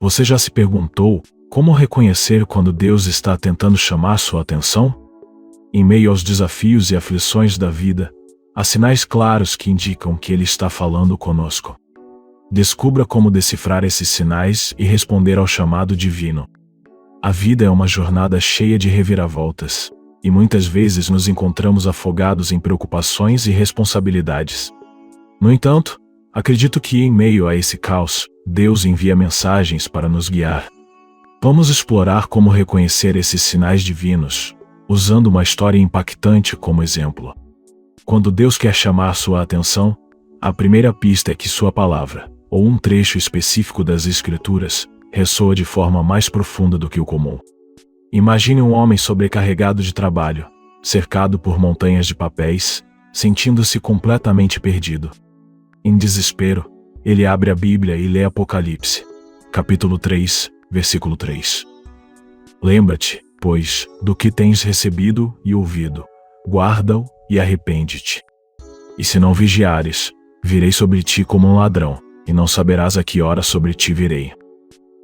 Você já se perguntou como reconhecer quando Deus está tentando chamar sua atenção? Em meio aos desafios e aflições da vida, há sinais claros que indicam que Ele está falando conosco. Descubra como decifrar esses sinais e responder ao chamado divino. A vida é uma jornada cheia de reviravoltas, e muitas vezes nos encontramos afogados em preocupações e responsabilidades. No entanto, acredito que em meio a esse caos, Deus envia mensagens para nos guiar. Vamos explorar como reconhecer esses sinais divinos, usando uma história impactante como exemplo. Quando Deus quer chamar sua atenção, a primeira pista é que sua palavra, ou um trecho específico das Escrituras, ressoa de forma mais profunda do que o comum. Imagine um homem sobrecarregado de trabalho, cercado por montanhas de papéis, sentindo-se completamente perdido. Em desespero, ele abre a Bíblia e lê Apocalipse, capítulo 3, versículo 3. Lembra-te, pois, do que tens recebido e ouvido, guarda-o e arrepende-te. E se não vigiares, virei sobre ti como um ladrão, e não saberás a que hora sobre ti virei.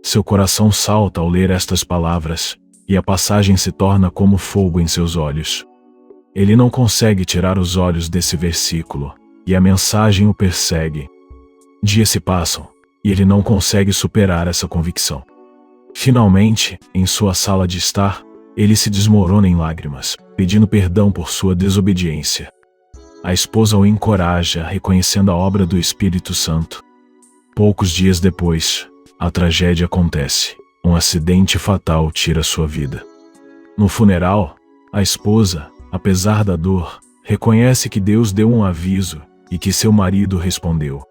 Seu coração salta ao ler estas palavras, e a passagem se torna como fogo em seus olhos. Ele não consegue tirar os olhos desse versículo, e a mensagem o persegue. Dias se passam, e ele não consegue superar essa convicção. Finalmente, em sua sala de estar, ele se desmorona em lágrimas, pedindo perdão por sua desobediência. A esposa o encoraja, reconhecendo a obra do Espírito Santo. Poucos dias depois, a tragédia acontece. Um acidente fatal tira sua vida. No funeral, a esposa, apesar da dor, reconhece que Deus deu um aviso e que seu marido respondeu.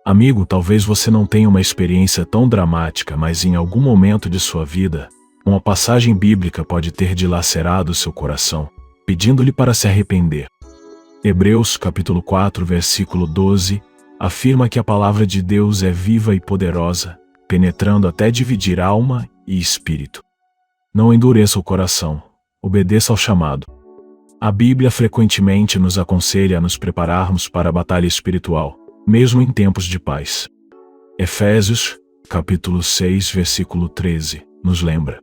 Amigo, talvez você não tenha uma experiência tão dramática, mas em algum momento de sua vida, uma passagem bíblica pode ter dilacerado seu coração, pedindo-lhe para se arrepender. Hebreus capítulo 4, versículo 12, afirma que a palavra de Deus é viva e poderosa, penetrando até dividir alma e espírito. Não endureça o coração, obedeça ao chamado. A Bíblia frequentemente nos aconselha a nos prepararmos para a batalha espiritual, mesmo em tempos de paz. Efésios, capítulo 6, versículo 13, nos lembra.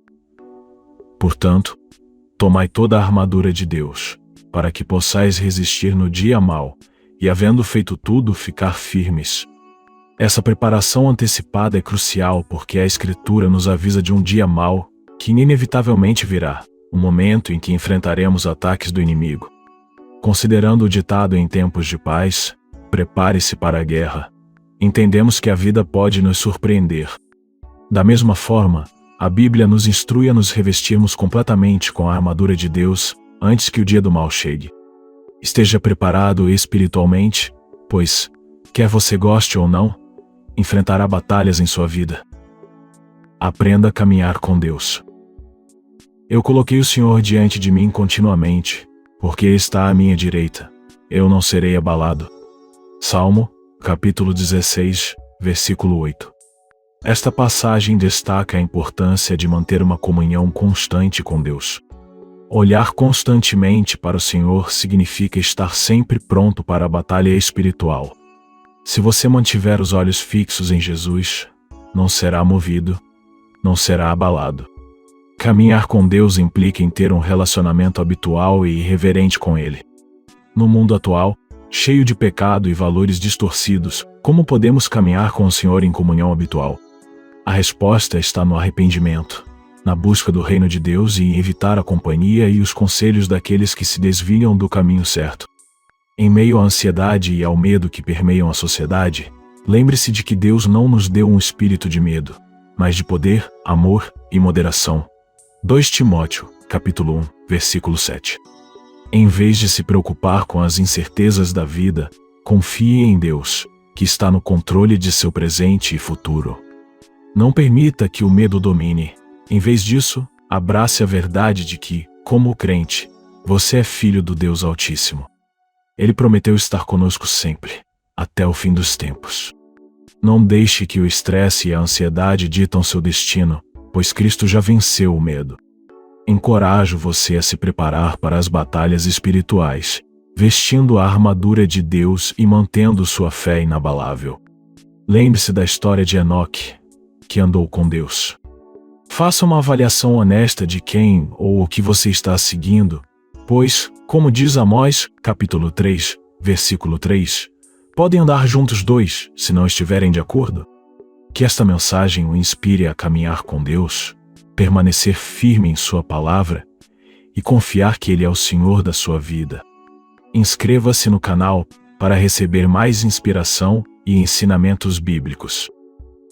Portanto, tomai toda a armadura de Deus, para que possais resistir no dia mau, e havendo feito tudo, ficar firmes. Essa preparação antecipada é crucial porque a Escritura nos avisa de um dia mau, que inevitavelmente virá, o momento em que enfrentaremos ataques do inimigo. Considerando o ditado em tempos de paz, prepare-se para a guerra, entendemos que a vida pode nos surpreender. Da mesma forma, a Bíblia nos instrui a nos revestirmos completamente com a armadura de Deus antes que o dia do mal chegue. Esteja preparado espiritualmente, pois, quer você goste ou não, enfrentará batalhas em sua vida. Aprenda a caminhar com Deus. Eu coloquei o Senhor diante de mim continuamente, porque está à minha direita. Eu não serei abalado. Salmo, capítulo 16, versículo 8. Esta passagem destaca a importância de manter uma comunhão constante com Deus. Olhar constantemente para o Senhor significa estar sempre pronto para a batalha espiritual. Se você mantiver os olhos fixos em Jesus, não será movido, não será abalado. Caminhar com Deus implica em ter um relacionamento habitual e irreverente com Ele. No mundo atual, cheio de pecado e valores distorcidos, como podemos caminhar com o Senhor em comunhão habitual? A resposta está no arrependimento, na busca do reino de Deus e em evitar a companhia e os conselhos daqueles que se desviam do caminho certo. Em meio à ansiedade e ao medo que permeiam a sociedade, lembre-se de que Deus não nos deu um espírito de medo, mas de poder, amor e moderação. 2 Timóteo, capítulo 1, versículo 7. Em vez de se preocupar com as incertezas da vida, confie em Deus, que está no controle de seu presente e futuro. Não permita que o medo domine. Em vez disso, abrace a verdade de que, como crente, você é filho do Deus Altíssimo. Ele prometeu estar conosco sempre, até o fim dos tempos. Não deixe que o estresse e a ansiedade ditam seu destino, pois Cristo já venceu o medo. Encorajo você a se preparar para as batalhas espirituais, vestindo a armadura de Deus e mantendo sua fé inabalável. Lembre-se da história de Enoque. que andou com Deus. Faça uma avaliação honesta de quem ou o que você está seguindo, pois, como diz Amós, capítulo 3, versículo 3, podem andar juntos dois, se não estiverem de acordo. Que esta mensagem o inspire a caminhar com Deus, permanecer firme em sua palavra e confiar que Ele é o Senhor da sua vida. Inscreva-se no canal para receber mais inspiração e ensinamentos bíblicos.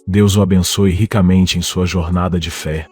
Deus o abençoe ricamente em sua jornada de fé.